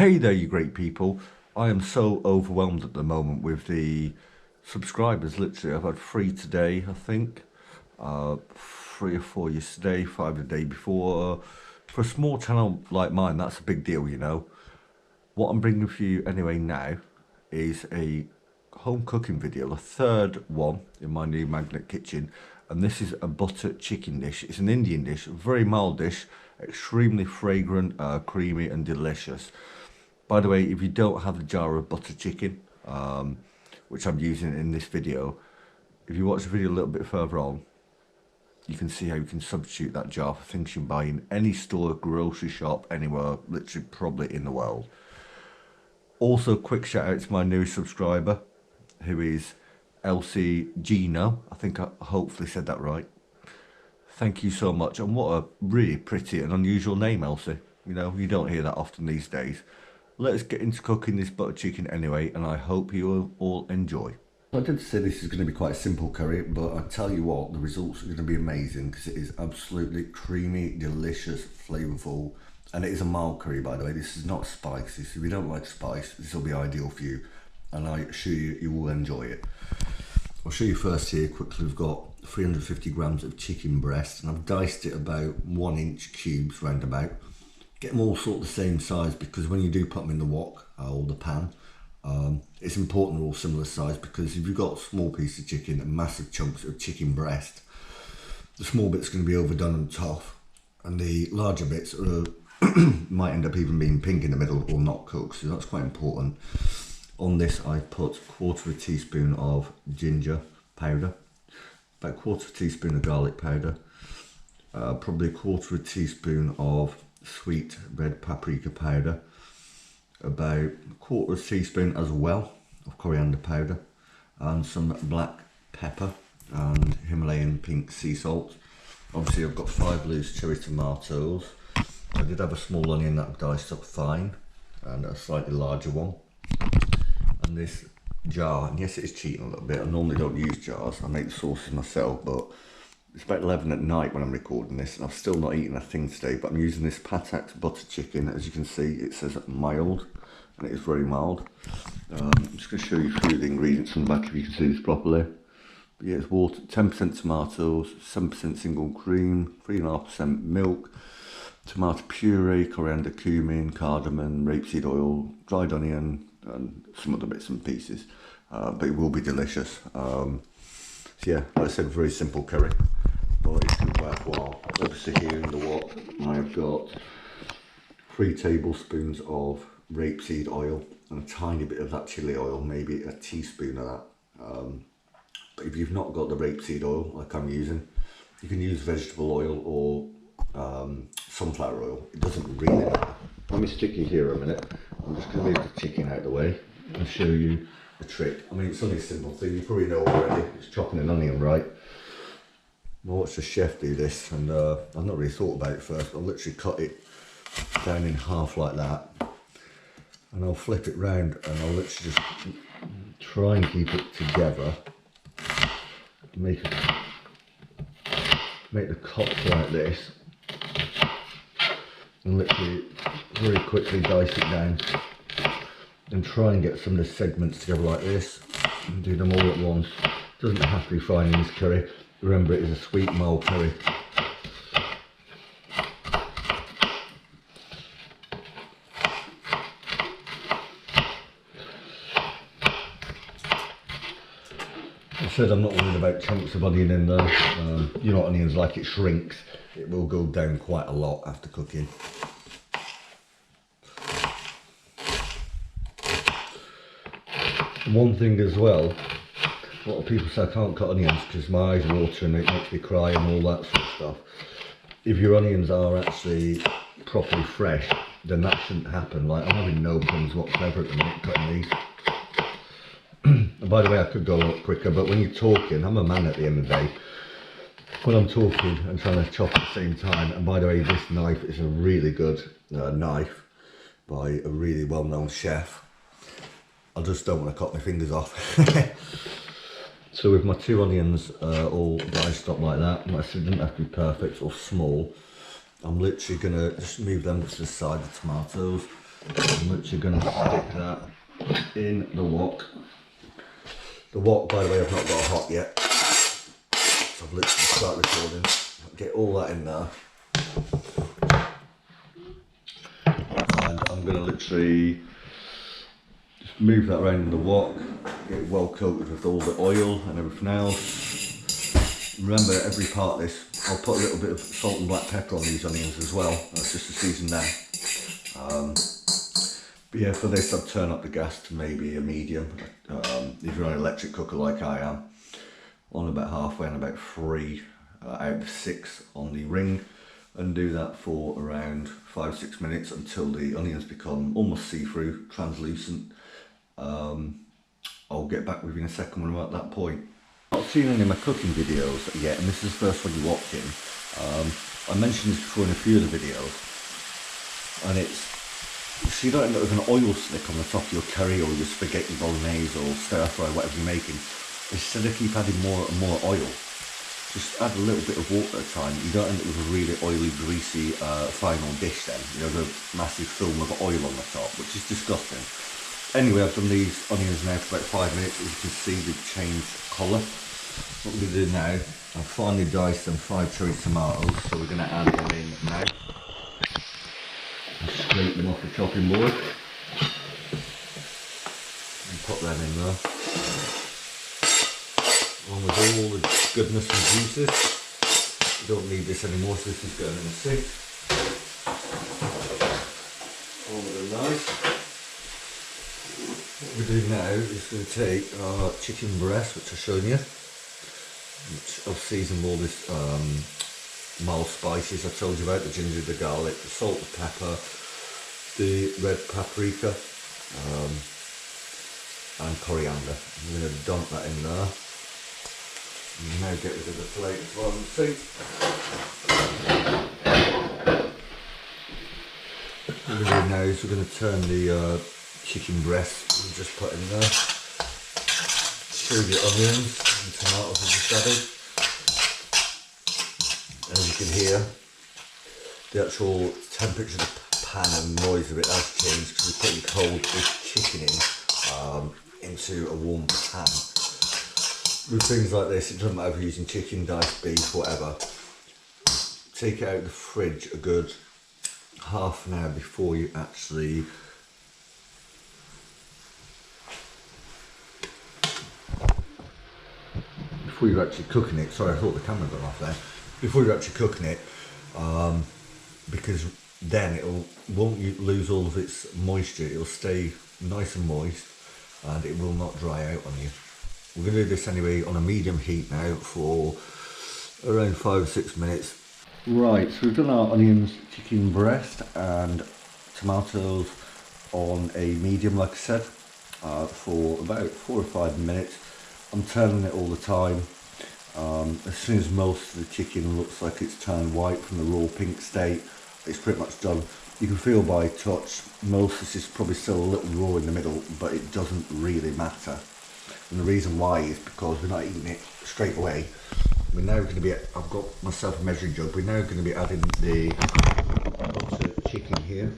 Hey there, you great people. I am so overwhelmed at the moment with the subscribers. Literally, I've had 3 today, I think. 3 or 4 yesterday, 5 the day before. For a small channel like mine, that's a big deal, you know. What I'm bringing for you anyway now is a home cooking video, the third one in my new magnet kitchen. And this is a butter chicken dish. It's an Indian dish, a very mild dish, extremely fragrant, creamy and delicious. By the way, if you don't have the jar of butter chicken, which I'm using in this video, if you watch the video a little bit further on, you can see how you can substitute that jar for things you can buy in any store, grocery shop, anywhere, literally probably in the world. Also, quick shout out to my newest subscriber, who is Elsie Gino. I think I hopefully said that right. Thank you so much, and what a really pretty and unusual name, Elsie. You know, you don't hear that often these days. Let's get into cooking this butter chicken anyway, and I hope you will all enjoy. I did say this is going to be quite a simple curry, but I tell you what, the results are going to be amazing because it is absolutely creamy, delicious, flavourful, and it is a mild curry, by the way. This is not spicy, so if you don't like spice, this will be ideal for you, and I assure you, you will enjoy it. I'll show you first here quickly. We've got 350 grams of chicken breast, and I've diced it about 1-inch cubes round about. Get them all sort of the same size, because when you do put them in the wok or the pan, it's important they're all similar size, because if you've got a small piece of chicken and massive chunks of chicken breast, the small bit's going to be overdone and tough, and the larger bits are, might end up even being pink in the middle or not cooked, so that's quite important. On this I put 1/4 teaspoon of ginger powder, about 1/4 teaspoon of garlic powder, probably 1/4 teaspoon of sweet red paprika powder, about 1/4 teaspoon as well of coriander powder, and some black pepper and Himalayan pink sea salt. Obviously I've got 5 loose cherry tomatoes. I did have a small onion that I've diced up fine, and a slightly larger one. And this jar, and yes, it is cheating a little bit, I normally don't use jars, I make the sauces myself, but it's about 11 at night when I'm recording this, and I've still not eaten a thing today, but I'm using this Patak's butter chicken. As you can see, it says mild, and it is very mild. I'm just going to show you a few of the ingredients on the back if you can see this properly. But yeah, it's water, 10% tomatoes, 7% single cream, 3.5% milk, tomato puree, coriander, cumin, cardamom, rapeseed oil, dried onion, and some other bits and pieces. But it will be delicious. So yeah, like I said, very simple curry, but it's going to be worthwhile. Obviously here in the wok I've got 3 tablespoons of rapeseed oil and a tiny bit of that chili oil, maybe a teaspoon of that. But if you've not got the rapeseed oil like I'm using, you can use vegetable oil or sunflower oil. It doesn't really matter. Let me stick you here a minute. I'm just going to move the chicken out of the way and show you the trick. I mean, it's only a simple thing, you probably know already. It's chopping an onion, right? I watched the chef do this, and I've not really thought about it first. I'll literally cut it down in half like that, and I'll flip it round, and I'll literally just try and keep it together. Make the cuts like this, and literally very quickly dice it down, and try and get some of the segments together like this, and do them all at once. Doesn't have to be fine in this curry. Remember, it is a sweet mild curry. I said I'm not worried about chunks of onion in there. You know what onions like, it shrinks. It will go down quite a lot after cooking. One thing as well, a lot of people say I can't cut onions because my eyes water and it makes me cry and all that sort of stuff. If your onions are actually properly fresh, then that shouldn't happen. Like, I'm having no problems whatsoever at the minute cutting these. And by the way, I could go a lot quicker, but when you're talking, I'm a man at the end of the day. When I'm talking and trying to chop at the same time, and by the way, this knife is a really good knife by a really well-known chef. I just don't want to cut my fingers off. So with my 2 onions all diced up like that, like I said, it doesn't have to be perfect or small. I'm literally going to just move them to the side, the tomatoes. I'm literally going to stick that in the wok. The wok, by the way, I've not got hot yet. So I've literally started recording. Get all that in there. And I'm going to literally just move that around in the wok. Get it well coated with all the oil and everything else. Remember, every part of this, I'll put a little bit of salt and black pepper on these onions as well. That's just to season them. But yeah, for this I'd turn up the gas to maybe a medium. If you're on an electric cooker like I am, on about halfway and about 3 out of 6 on the ring, and do that for around 5-6 minutes until the onions become almost see-through, translucent. I'll get back with you in a second when we're at that point. I've not seen any of my cooking videos yet, and this is the first one you're watching. I mentioned this before in a few of the videos, and it's so you don't end up with an oil slick on the top of your curry or your spaghetti bolognese or stir fry, whatever you're making. Instead of keep adding more and more oil, just add a little bit of water at a time. You don't end up with a really oily, greasy final dish then. You know, the massive film of oil on the top, which is disgusting. Anyway, I've done these onions now for about 5 minutes. As you can see, they've changed colour. What we're going to do now, I've finely diced some fried cherry tomatoes, so we're going to add them in now. And scrape them off the chopping board. And put them in there. Along with all the goodness and juices. We don't need this anymore, so this is going in the sink. All of them nice. What we do now is going to take our chicken breast, which I've shown you, which I've seasoned all this mild spices I told you about, the ginger, the garlic, the salt, the pepper, the red paprika, and coriander. I'm going to dump that in there. And now get rid of the plate as well and see. What we're going to do now is we're going to turn the chicken breast and just put in there. Through the onions and tomatoes we just added. As you can hear, the actual temperature of the pan and noise of it has changed because we're putting cold chicken in into a warm pan. With things like this, it doesn't matter if you're using chicken, diced beef, whatever. Take it out of the fridge a good half an hour before you actually cooking it. Sorry, I thought the camera got off there. Before you're actually cooking it, because then won't lose all of its moisture. It'll stay nice and moist, and it will not dry out on you. We're going to do this anyway on a medium heat now for around 5 or 6 minutes. Right, so we've done our onions, chicken breast and tomatoes on a medium, like I said, for about 4 or 5 minutes. I'm turning it all the time. As soon as most of the chicken looks like it's turned white from the raw pink state, it's pretty much done. You can feel by touch, most of this is probably still a little raw in the middle, but it doesn't really matter. And the reason why is because we're not eating it straight away. We're now going to be, I've got myself a measuring jug, we're now going to be adding the chicken here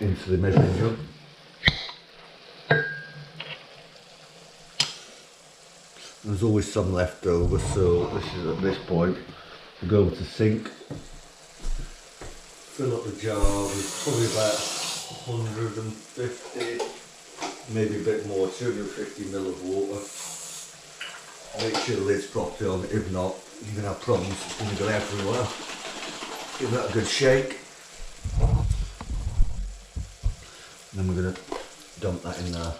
into the measuring jug. There's always some left over, so this is at this point. We go over to the sink, fill up the jar with probably about 150, maybe a bit more, 250 ml of water. Make sure the lid's properly on, if not, you're going to have problems, it's going to go everywhere. Give that a good shake. And then we're going to dump that in there.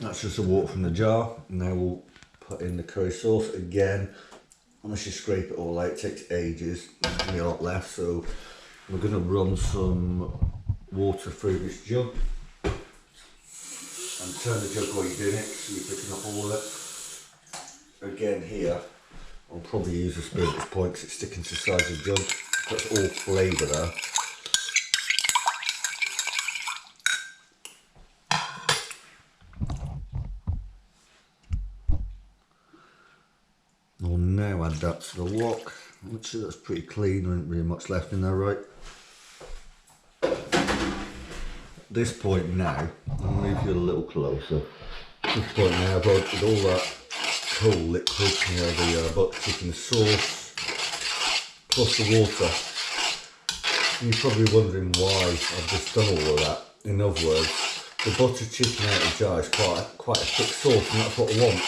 That's just the water from the jar. Now we'll put in the curry sauce again. Unless you scrape it all out, it takes ages. There's going to be a lot left, so we're going to run some water through this jug and turn the jug while you're doing it, so you're picking up all of it. Again here, I'll probably use a spoon at this point because it's sticking to the sides of the jug. That's all flavour there. We'll now add that to the wok. Make sure that's pretty clean, there isn't really much left in there, right? At this point now, I'll move you a little closer. At this point now, I've added all that whole liquid, you know, the butter chicken sauce, plus the water. And you're probably wondering why I've just done all of that. In other words, the butter chicken out of the jar is quite a thick sauce, and that's what I want.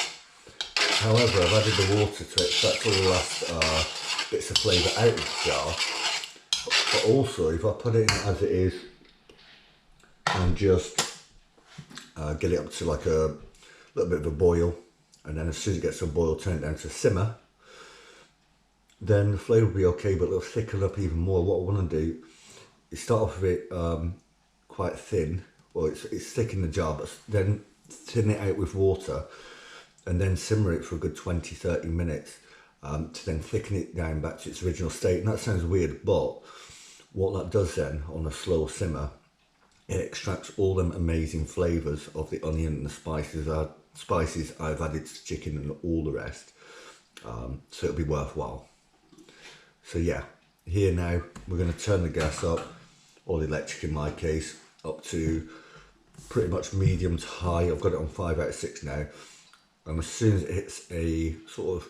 However, I've added the water to extract all the last bits of flavour out of the jar. But also, if I put it in as it is and just get it up to like a little bit of a boil, and then as soon as it gets to a boil, turn it down to a simmer, then the flavour will be okay, but it'll thicken up even more. What I want to do is start off with it quite thin. Well, it's thick in the jar, but then thin it out with water, and then simmer it for a good 20-30 minutes to then thicken it down back to its original state. And that sounds weird, but what that does then on a slow simmer, it extracts all them amazing flavours of the onion and the spices I've added to the chicken and all the rest. So it'll be worthwhile. So yeah, here now we're going to turn the gas up, or the electric in my case, up to pretty much medium to high. I've got it on 5 out of 6 now. And as soon as it hits a sort of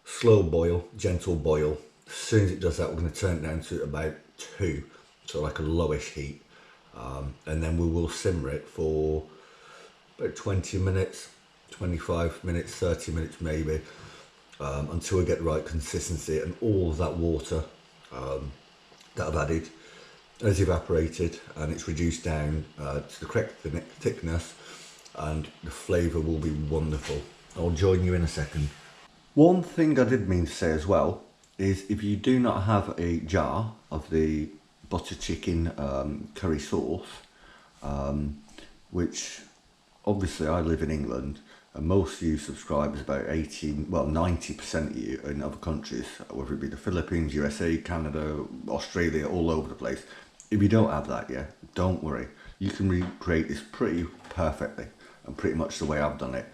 slow boil, gentle boil, as soon as it does that, we're going to turn it down to about 2, so like a lowish heat. And then we will simmer it for about 20 minutes, 25 minutes, 30 minutes maybe, until we get the right consistency, and all of that water that I've added has evaporated and it's reduced down to the correct thickness, and the flavour will be wonderful. I'll join you in a second. One thing I did mean to say as well is, if you do not have a jar of the butter chicken curry sauce, which obviously I live in England, and most of you subscribers, about 90% of you in other countries, whether it be the Philippines, USA, Canada, Australia, all over the place. If you don't have that yet, don't worry. You can recreate this pretty perfectly, and pretty much the way I've done it.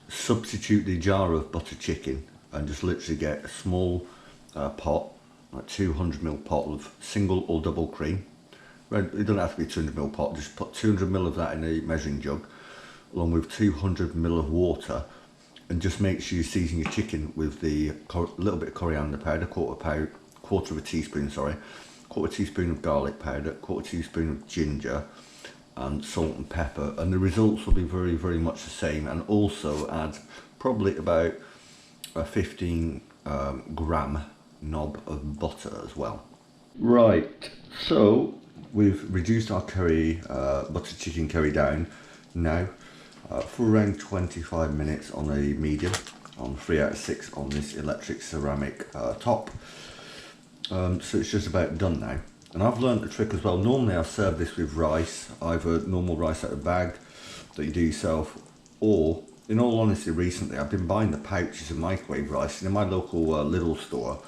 Substitute the jar of butter chicken and just literally get a small pot, like 200ml pot of single or double cream. It doesn't have to be 200ml pot, just put 200ml of that in a measuring jug, along with 200ml of water, and just make sure you season your chicken with the little bit of coriander powder, quarter of a teaspoon, quarter teaspoon of garlic powder, quarter teaspoon of ginger, and salt and pepper, and the results will be very, very much the same. And also add probably about a 15 gram knob of butter as well. Right, so we've reduced our curry, butter chicken curry down now for around 25 minutes on a medium, on 3 out of 6 on this electric ceramic top. So it's just about done now. And I've learned a trick as well. Normally I serve this with rice, either normal rice out of a bag that you do yourself, or, in all honesty, recently I've been buying the pouches of microwave rice. And in my local Lidl store,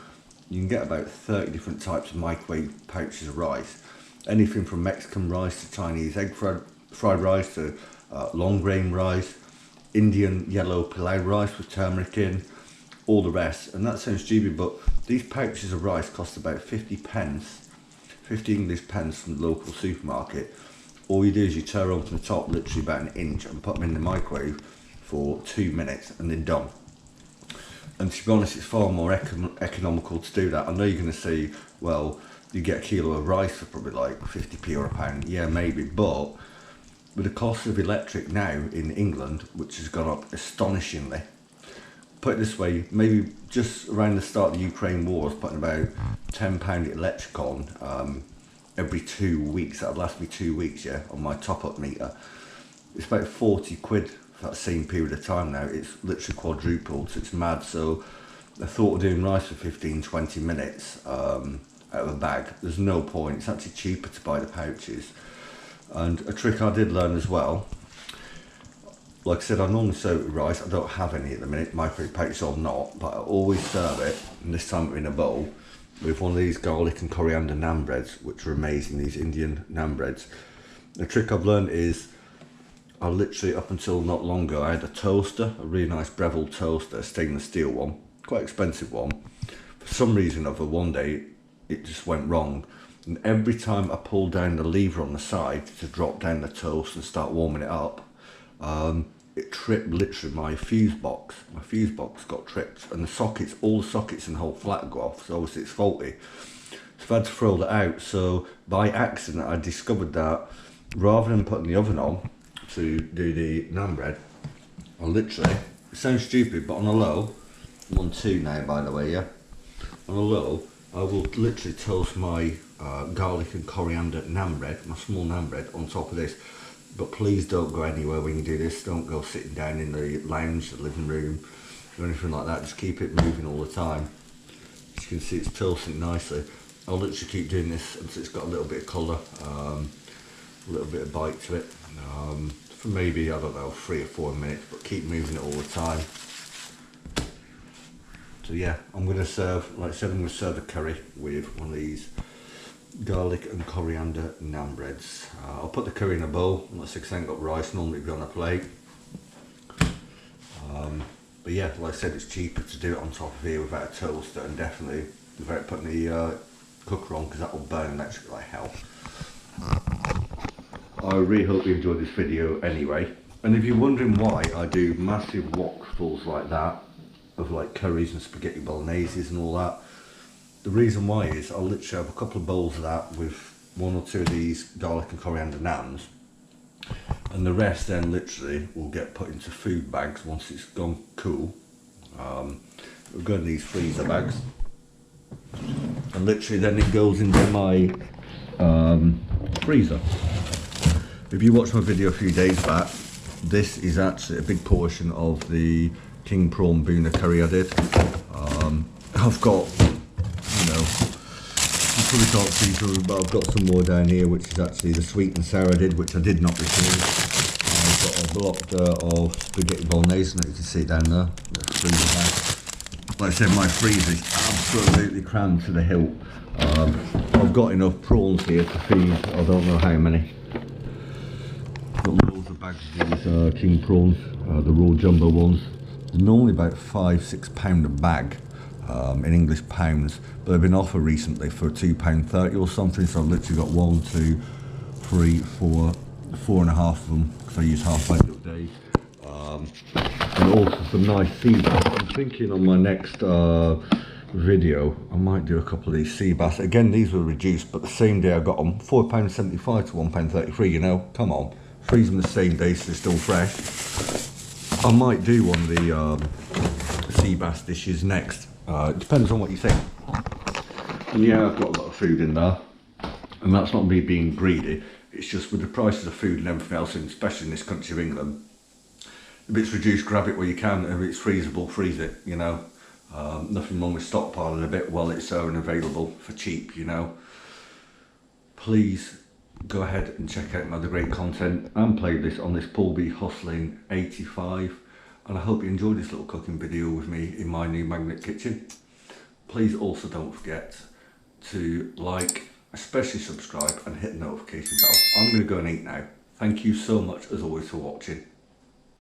you can get about 30 different types of microwave pouches of rice. Anything from Mexican rice to Chinese egg fried rice to long grain rice, Indian yellow pilau rice with turmeric in, all the rest. And that sounds stupid, but these pouches of rice cost about 50 English pence from the local supermarket. All you do is you tear them from the top, literally about an inch, and put them in the microwave for 2 minutes, and they're done. And to be honest, it's far more economical to do that. I know you're going to say, well, you get a kilo of rice for probably like 50p or a pound. Yeah, maybe, but with the cost of electric now in England, which has gone up astonishingly, put it this way, maybe just around the start of the Ukraine war, I was putting about £10 electric on every 2 weeks. That would last me 2 weeks, yeah, on my top-up meter. It's about 40 quid for that same period of time now. It's literally quadrupled, so it's mad. So I thought of doing rice for 15-20 minutes out of a bag. There's no point. It's actually cheaper to buy the pouches. And a trick I did learn as well, like I said, I normally serve it with rice. I don't have any at the minute, microwave pouches or not, but I always serve it, and this time in a bowl, with one of these garlic and coriander naan breads, which are amazing, these Indian naan breads. The trick I've learned is, I literally, up until not long ago, I had a toaster, a really nice Breville toaster, a stainless steel one, quite expensive one. For some reason over one day, it just went wrong. And every time I pulled down the lever on the side to drop down the toast and start warming it up, it tripped literally my fuse box. My fuse box got tripped, and the sockets, all the sockets in the whole flat go off, so obviously it's faulty. So I had to throw that out. So by accident I discovered that rather than putting the oven on to do the naan bread, I literally, it sounds stupid, but on a low, I'm on 2 now by the way, yeah? On a low, I will literally toast my garlic and coriander naan bread, my small naan bread, on top of this. But please don't go anywhere when you do this. Don't go sitting down in the lounge, the living room, or anything like that. Just keep it moving all the time. As you can see, it's toasting nicely. I'll literally keep doing this until it's got a little bit of colour, a little bit of bite to it. For maybe, I don't know, 3 or 4 minutes, but keep moving it all the time. So yeah, I'm going to serve, like I said, I'm going to serve the curry with one of these garlic and coriander naan breads. I'll put the curry in a bowl, unless I ain't got rice, normally it'd be on a plate. But yeah, like I said, it's cheaper to do it on top of here without a toaster, and definitely without putting the cooker on, because that will burn electric like hell. I really hope you enjoyed this video anyway, and if you're wondering why I do massive wokfuls like that of like curries and spaghetti bologneses and all that, the reason why is I'll literally have a couple of bowls of that with 1 or 2 of these garlic and coriander naans, and the rest then literally will get put into food bags once it's gone cool. We've got these freezer bags, and literally then it goes into my freezer. If you watched my video a few days back, this is actually a big portion of the king prawn boona curry I did. I've got, you know, you probably can't see through, but I've got some more down here, which is actually the sweet and sour I did, which I did not record. I've got a block of spaghetti bolognese, and you can see it down there, the freezer bag. Like I said, my freezer is absolutely crammed to the hilt. I've got enough prawns here to feed, I don't know how many. Got loads of bags of these king prawns, the raw jumbo ones. They're normally about £5–6 a bag in English pounds, but they've been offered recently for £2.30 or something. So I've literally got 1, 2, 3, 4, 4.5 of them, because I use half bag a day. And also some nice sea bass. I'm thinking on my next video I might do a couple of these sea bass. Again, these were reduced, but the same day I got them, £4.75 to £1.33. You know, come on, freeze them the same day so they're still fresh. I might do one of the sea bass dishes next. It depends on what you think. And yeah, I've got a lot of food in there, and that's not me being greedy. It's just with the prices of food and everything else, and especially in this country of England, if it's reduced, grab it where you can. If it's freezable, freeze it, you know. Nothing wrong with stockpiling a bit while it's so available for cheap, you know. Please go ahead and check out my other great content and play this on this Paulbhustlin85, and I hope you enjoyed this little cooking video with me in my new magnet kitchen. Please also don't forget to like, especially subscribe, and hit the notification bell. I'm going to go and eat now. Thank you so much as always for watching.